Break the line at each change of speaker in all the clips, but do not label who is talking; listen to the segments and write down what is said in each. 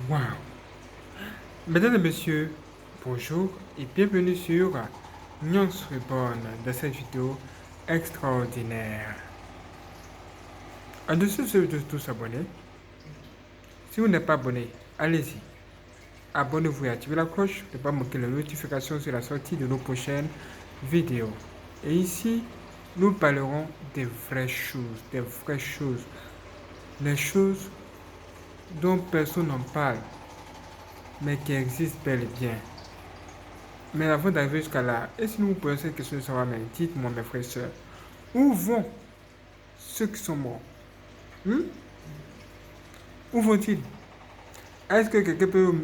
Waouh! Mesdames et messieurs, bonjour et bienvenue sur News Reborn de cette vidéo extraordinaire. En dessous, vous devez tous s'abonner. Si vous n'êtes pas abonné, allez-y. Abonnez-vous et activez la cloche pour ne pas manquer les notifications sur la sortie de nos prochaines vidéos. Et ici, nous parlerons des vraies choses, les choses dont personne n'en parle, mais qui existent bel et bien. Mais avant d'arriver jusqu'à là, et si nous vous posons cette question de savoir, mais dites-moi, mes frères et sœurs, où vont ceux qui sont morts? Hmm? Où vont-ils? Est-ce que quelqu'un peut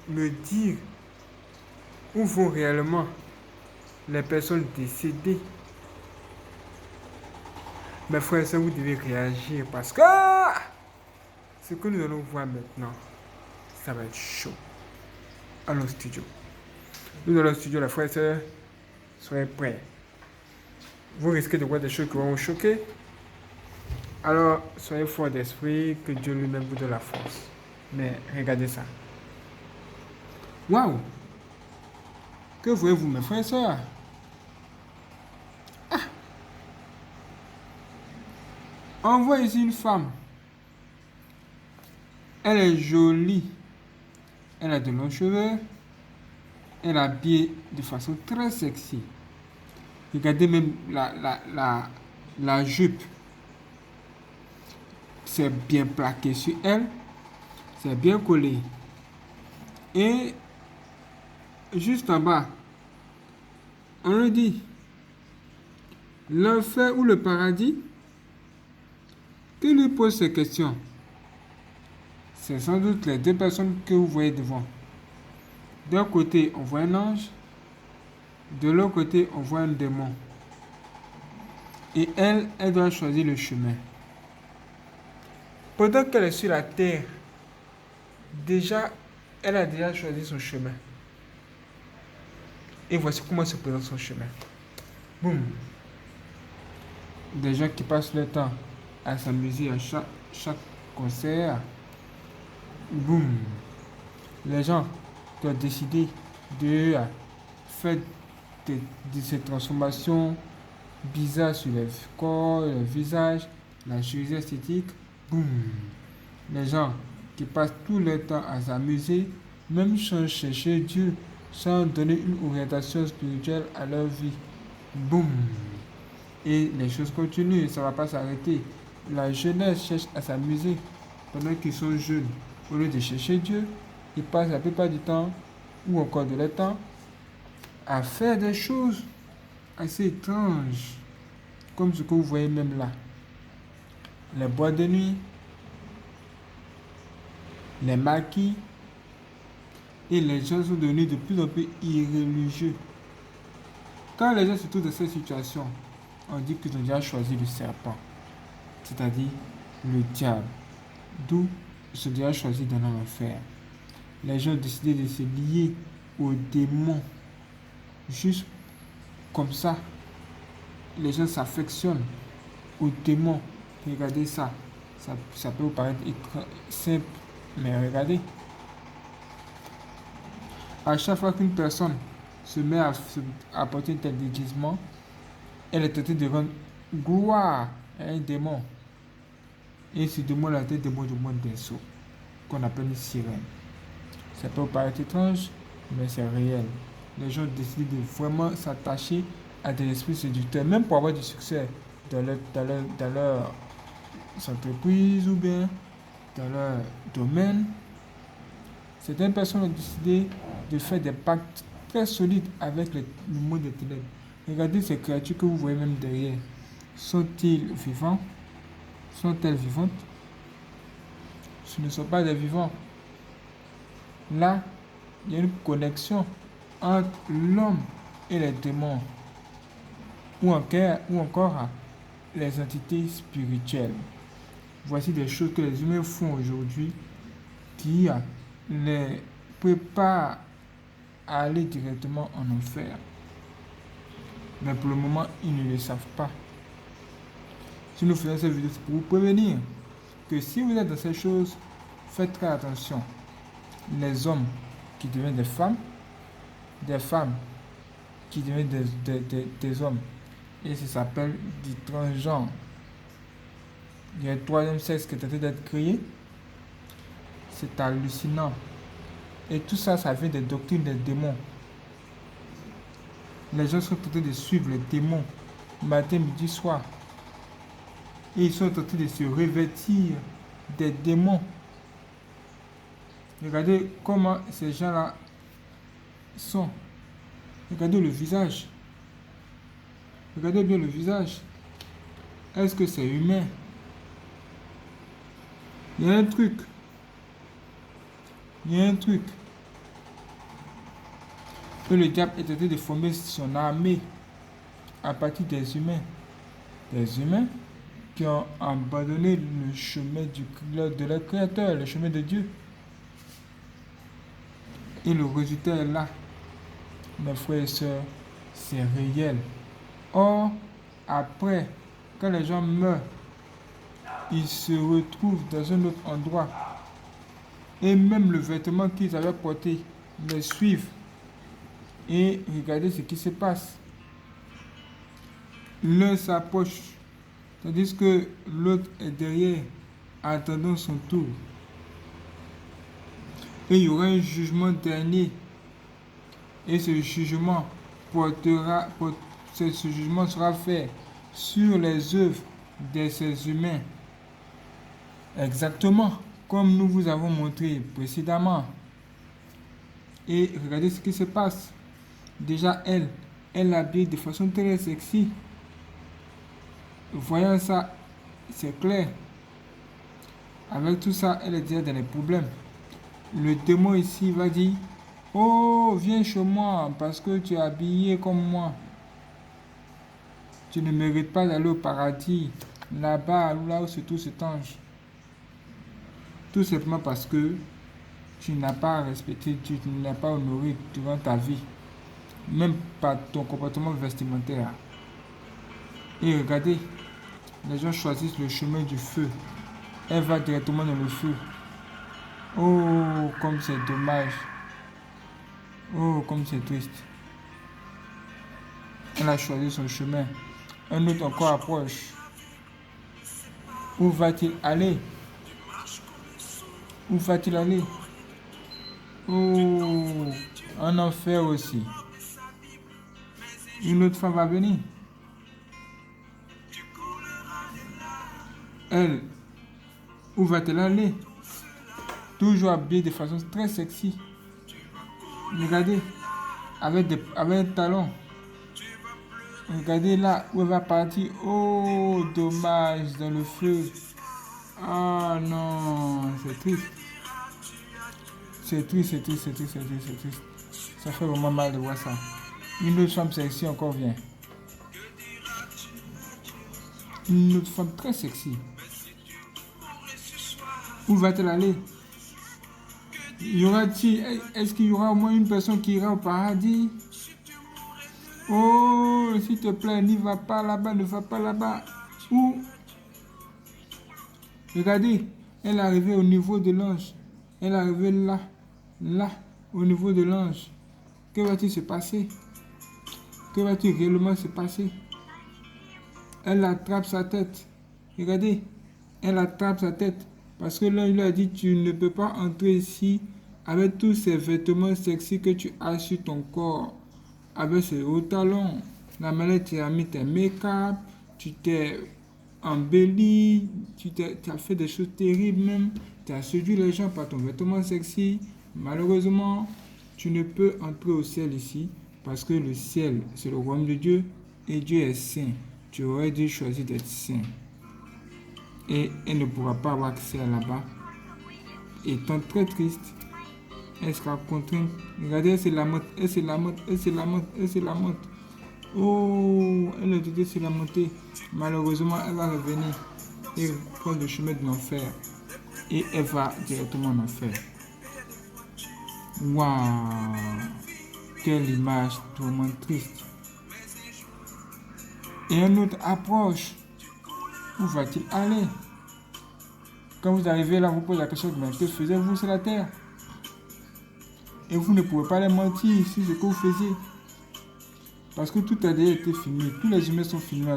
me dire où vont réellement les personnes décédées? Mes frères et sœurs, vous devez réagir parce que ce que nous allons voir maintenant, ça va être chaud. Allons au studio. Nous allons au studio, les frères et sœurs, soyez prêts. Vous risquez de voir des choses qui vont vous choquer. Alors, soyez forts d'esprit, que Dieu lui-même vous donne la force. Mais regardez ça. Waouh! Que voyez-vous, mes frères et sœurs? On voit ici une femme. Elle est jolie. Elle a de longs cheveux. Elle est habillée de façon très sexy. Regardez même la jupe. C'est bien plaqué sur elle. C'est bien collé. Et juste en bas, on le dit, l'enfer ou le paradis, qui lui pose ces questions? C'est sans doute les deux personnes que vous voyez devant. D'un côté, on voit un ange. De l'autre côté, on voit un démon. Et elle doit choisir le chemin. Pendant qu'elle est sur la terre, elle a déjà choisi son chemin. Et voici comment se présente son chemin. Boum. Des gens qui passent leur temps à s'amuser à chaque concert. Boum. Les gens qui ont décidé de faire de ces transformations bizarres sur le corps, le visage, la chirurgie esthétique. Boum. Les gens qui passent tout leur temps à s'amuser, même sans chercher Dieu, sans donner une orientation spirituelle à leur vie. Boum. Et les choses continuent, ça ne va pas s'arrêter. La jeunesse cherche à s'amuser pendant qu'ils sont jeunes. Au lieu de chercher Dieu, ils passent la plupart du temps, ou encore de leur temps, à faire des choses assez étranges, comme ce que vous voyez même là. Les boîtes de nuit, les maquis, et les gens sont devenus de plus en plus irréligieux. Quand les gens se trouvent dans cette situation, on dit qu'ils ont déjà choisi le serpent, c'est-à-dire le diable, d'où ils sont déjà choisis dans l'enfer. Les gens ont décidé de se lier aux démons, juste comme ça. Les gens s'affectionnent aux démons. Regardez ça. Ça peut vous paraître simple, mais regardez. À chaque fois qu'une personne se met à porter un tel déguisement, elle est tentée de rendre gloire à un démon. Et ce démon là est un démon du monde des sceaux, qu'on appelle une sirène. Ça peut vous paraître étrange, mais c'est réel. Les gens décident de vraiment s'attacher à des esprits séducteurs, même pour avoir du succès dans leur entreprise ou bien dans leur domaine. Certaines personnes ont décidé de faire des pactes très solides avec le monde des ténèbres. Regardez ces créatures que vous voyez même derrière. Sont-ils vivants? Sont-elles vivantes? Ce ne sont pas des vivants. Là, il y a une connexion entre l'homme et les démons, ou encore les entités spirituelles. Voici des choses que les humains font aujourd'hui qui les préparent à aller directement en enfer. Mais pour le moment, ils ne le savent pas. Si nous faisons cette vidéo, c'est pour vous prévenir que si vous êtes dans ces choses, faites très attention. les hommes qui deviennent des femmes qui deviennent des hommes. Et ça s'appelle du transgenre. Il y a un troisième sexe qui est en train d'être créé. C'est hallucinant. Et tout ça, ça vient des doctrines des démons. Les gens sont en train de suivre les démons matin, midi, soir. Et ils sont en train de se revêtir des démons. Regardez comment ces gens-là sont. Regardez le visage. Regardez bien le visage. Est-ce que c'est humain? Il y a un truc. Que le diable est en train de former son armée à partir des humains. Des humains qui ont abandonné le chemin de leur Créateur, le chemin de Dieu. Et le résultat est là. Mes frères et sœurs, c'est réel. Or, après, quand les gens meurent, ils se retrouvent dans un autre endroit. Et même le vêtement qu'ils avaient porté les suivent. Et regardez ce qui se passe. L'un s'approche, tandis que l'autre est derrière, attendant son tour. Et il y aura un jugement dernier. Et ce jugement sera fait sur les œuvres de ces humains. Exactement comme nous vous avons montré précédemment. Et regardez ce qui se passe. Déjà, elle habille de façon très sexy. Voyant ça, c'est clair. Avec tout ça, elle est déjà dans les problèmes. Le démon ici va dire: oh, viens chez moi parce que tu es habillé comme moi. Tu ne mérites pas d'aller au paradis, là-bas, là où se trouve cet ange. Tout simplement parce que tu n'as pas respecté, tu ne l'as pas honoré durant ta vie. Même par ton comportement vestimentaire. Et regardez, les gens choisissent le chemin du feu. Elle va directement dans le feu. Oh, comme c'est dommage. Oh, comme c'est triste. Elle a choisi son chemin. Un autre encore approche. Où va-t-il aller? Où va-t-il aller? Oh, en enfer aussi. Une autre femme va venir. Elle, où va-t-elle aller? Toujours habillée de façon très sexy. Regardez, avec un talon. Regardez là où elle va partir. Oh, dommage, dans le feu. Ah non, c'est triste. C'est triste. Ça fait vraiment mal de voir ça. Une autre femme sexy encore vient. Une autre femme très sexy. Où va-t-elle aller? Est-ce qu'il y aura au moins une personne qui ira au paradis? Oh, s'il te plaît, n'y va pas là-bas, ne va pas là-bas. Où? Regardez, elle est arrivée au niveau de l'ange. Elle est arrivée là, au niveau de l'ange. Que va-t-il se passer? Que va-t-il réellement se passer? Elle attrape sa tête. Regardez, elle attrape sa tête. Parce que l'ange lui a dit: tu ne peux pas entrer ici avec tous ces vêtements sexy que tu as sur ton corps. Avec ces hauts talons. La manière tu as mis tes make-up, tu t'es embelli, tu as fait des choses terribles même. Tu as séduit les gens par ton vêtement sexy. Malheureusement, tu ne peux entrer au ciel ici parce que le ciel, c'est le royaume de Dieu et Dieu est saint. Tu aurais dû choisir d'être saint. Et elle ne pourra pas avoir accès là-bas. Étant très triste, elle sera contrainte. Regardez, elle se lamente. Oh, elle a dû se lamenter. Malheureusement, elle va revenir et prendre le chemin de l'enfer. Et elle va directement en enfer. Waouh! Quelle image vraiment triste. Et un autre approche. Où va-t-il aller? Quand vous arrivez là, vous posez la question: mais que faisiez-vous sur la terre? Et vous ne pouvez pas les mentir sur ce que vous faisiez. Parce que tout a déjà été filmé. Tous les humains sont filmés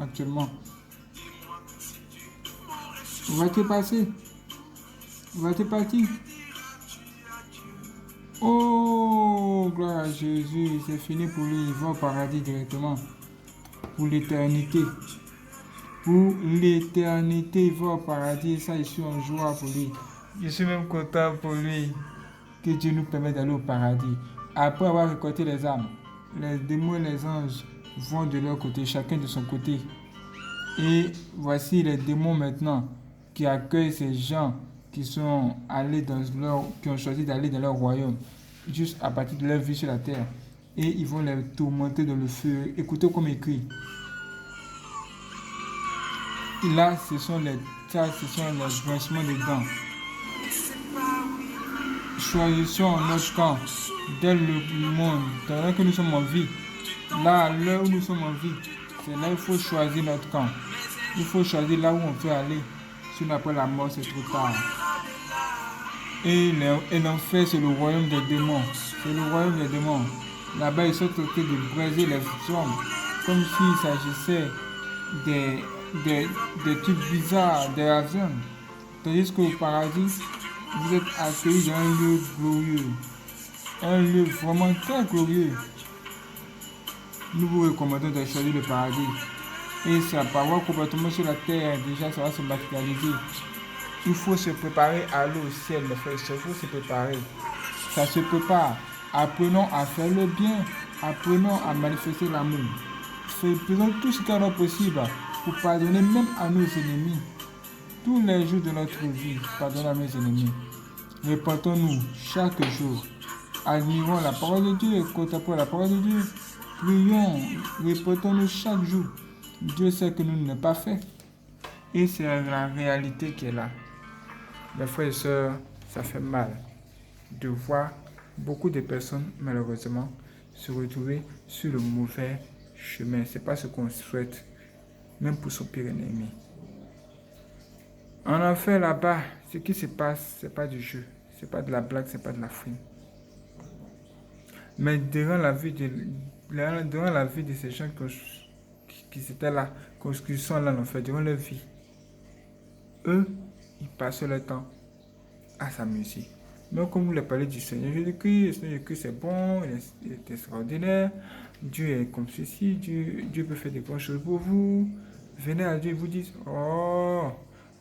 actuellement. Où va-t-il passer? Où va-t-il partir? Oh, gloire à Jésus. C'est fini pour lui. Il va au paradis directement. Pour l'éternité. Pour l'éternité, il va au paradis. Ça, je suis en joie pour lui. Je suis même content pour lui. Que Dieu nous permette d'aller au paradis. Après avoir récolté les âmes, les démons et les anges vont de leur côté, chacun de son côté. Et voici les démons maintenant qui accueillent ces gens qui sont allés qui ont choisi d'aller dans leur royaume, juste à partir de leur vie sur la terre. Et ils vont les tourmenter dans le feu. Écoutez comme écrit. Et là, ce sont les grincements des dents. Choisissons notre camp dès le monde, pendant que nous sommes en vie. Là, à l'heure où nous sommes en vie, c'est là qu'il faut choisir notre camp. Il faut choisir là où on veut aller. Sinon, après la mort, c'est trop tard. Et l'enfer, c'est le royaume des démons. C'est le royaume des démons. Là-bas, ils sont tentés de briser les hommes, comme s'il s'agissait des trucs bizarres, des avions. Tandis qu'au paradis, vous êtes accueillis dans un lieu glorieux. Un lieu vraiment très glorieux. Nous vous recommandons de choisir le paradis. Et ça va avoir complètement sur la terre. Déjà, ça va se matérialiser. Il faut se préparer à aller au ciel, mes frères et sœurs. Il faut se préparer. Ça se prépare. Apprenons à faire le bien. Apprenons à manifester l'amour. Faisons tout ce qui est possible pour pardonner même à nos ennemis. Tous les jours de notre vie, pardonnons à nos ennemis. Répétons-nous chaque jour. Admirons la parole de Dieu, contemplons la parole de Dieu. Prions, répétons-nous chaque jour. Dieu sait que nous ne l'avons pas fait. Et c'est la réalité qui est là. Mes frères et sœurs, ça fait mal de voir beaucoup de personnes, malheureusement, se retrouver sur le mauvais chemin. Ce n'est pas ce qu'on souhaite, même pour son pire ennemi. En enfer là-bas, ce qui se passe, ce n'est pas du jeu. Ce n'est pas de la blague, ce n'est pas de la frime. Mais durant la vie de ces gens qui étaient là, qui sont là en enfer, durant leur vie, eux, ils passaient leur temps à s'amuser. Mais comme vous le parlez du Seigneur Jésus-Christ, le Seigneur Jésus-Christ c'est bon, il est extraordinaire, Dieu est comme ceci, Dieu peut faire des bonnes choses pour vous. Venez à Dieu et vous dites, oh,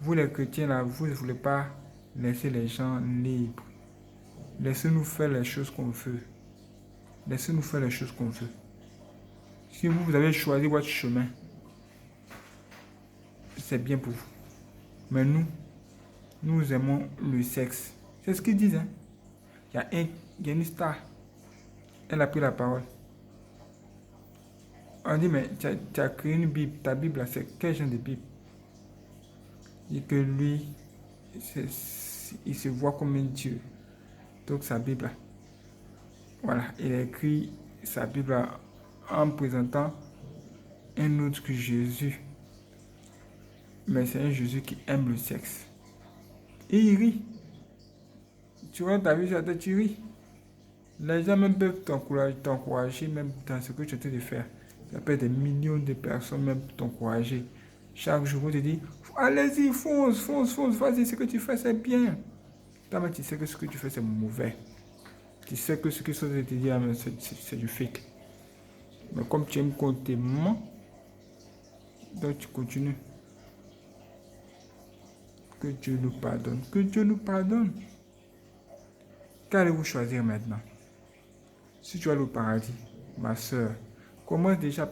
vous les chrétiens là, vous ne voulez pas laisser les gens libres. Laissez-nous faire les choses qu'on veut. Laissez-nous faire les choses qu'on veut. Si vous avez choisi votre chemin, c'est bien pour vous. Mais nous aimons le sexe. C'est ce qu'ils disent. Hein? Il y a une star. Elle a pris la parole. On dit, mais tu as créé une Bible. Ta Bible, là, c'est quel genre de Bible? Et que lui, il se voit comme un Dieu. Donc sa Bible, là, voilà, il a écrit sa Bible là, en présentant un autre que Jésus. Mais c'est un Jésus qui aime le sexe. Et il rit. Tu vois, ta vie sur la tête, tu ris. Les gens même peuvent t'encourager même dans ce que tu es en train de faire. Ça peut être des millions de personnes même t'encourager. Chaque jour, on te dit, allez-y, fonce, vas-y, ce que tu fais, c'est bien. Toi, tu sais que ce que tu fais, c'est mauvais. Tu sais que ce que sont te dire, c'est du fake. Mais comme tu aimes qu'on te ment, donc tu continues. Que Dieu nous pardonne. Que Dieu nous pardonne. Qu'allez-vous choisir maintenant? Si tu as le paradis, ma soeur, commence déjà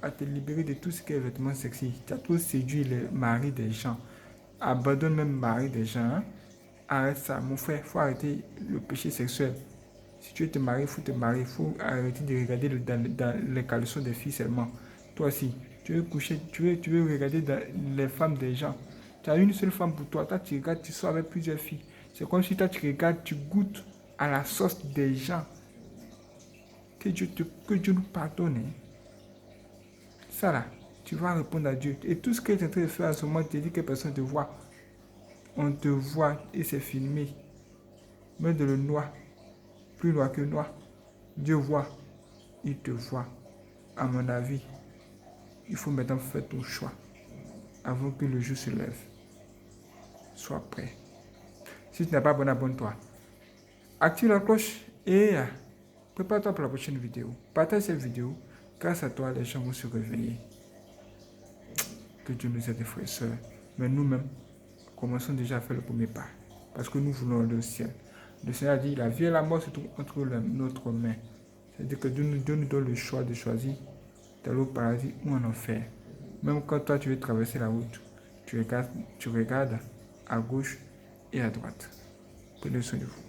à te libérer de tout ce qui est vêtements sexy. Tu as trop séduit les maris des gens. Abandonne même le mari des gens. Hein? Arrête ça, mon frère. Il faut arrêter le péché sexuel. Si tu veux te marier, il faut te marier. Il faut arrêter de regarder dans les caleçons des filles seulement. Toi aussi, tu veux coucher, tu veux regarder dans les femmes des gens. Tu as une seule femme pour toi. Toi, tu regardes, tu sors avec plusieurs filles. C'est comme si toi, tu regardes, tu goûtes à la sauce des gens. Que Dieu nous pardonne. Hein. Ça là, tu vas répondre à Dieu. Et tout ce que tu es en train de faire à ce moment, tu te dis que personne ne te voit. On te voit et c'est filmé. Même de le noir. plus noir que noir. Dieu voit, il te voit. À mon avis, il faut maintenant faire ton choix avant que le jour se lève. Sois prêt. Si tu n'es pas abonné, abonne-toi. Active la cloche et prépare-toi pour la prochaine vidéo. Partage cette vidéo. Grâce à toi, les gens vont se réveiller. Que Dieu nous aide, frères et sœurs. Mais nous-mêmes, commençons déjà à faire le premier pas. Parce que nous voulons aller au ciel. Le Seigneur a dit, la vie et la mort se trouvent entre notre main. C'est-à-dire que Dieu nous donne le choix de choisir d'aller au paradis ou en enfer. Même quand toi, tu veux traverser la route, tu regardes à gauche et à droite. Prenez soin de vous.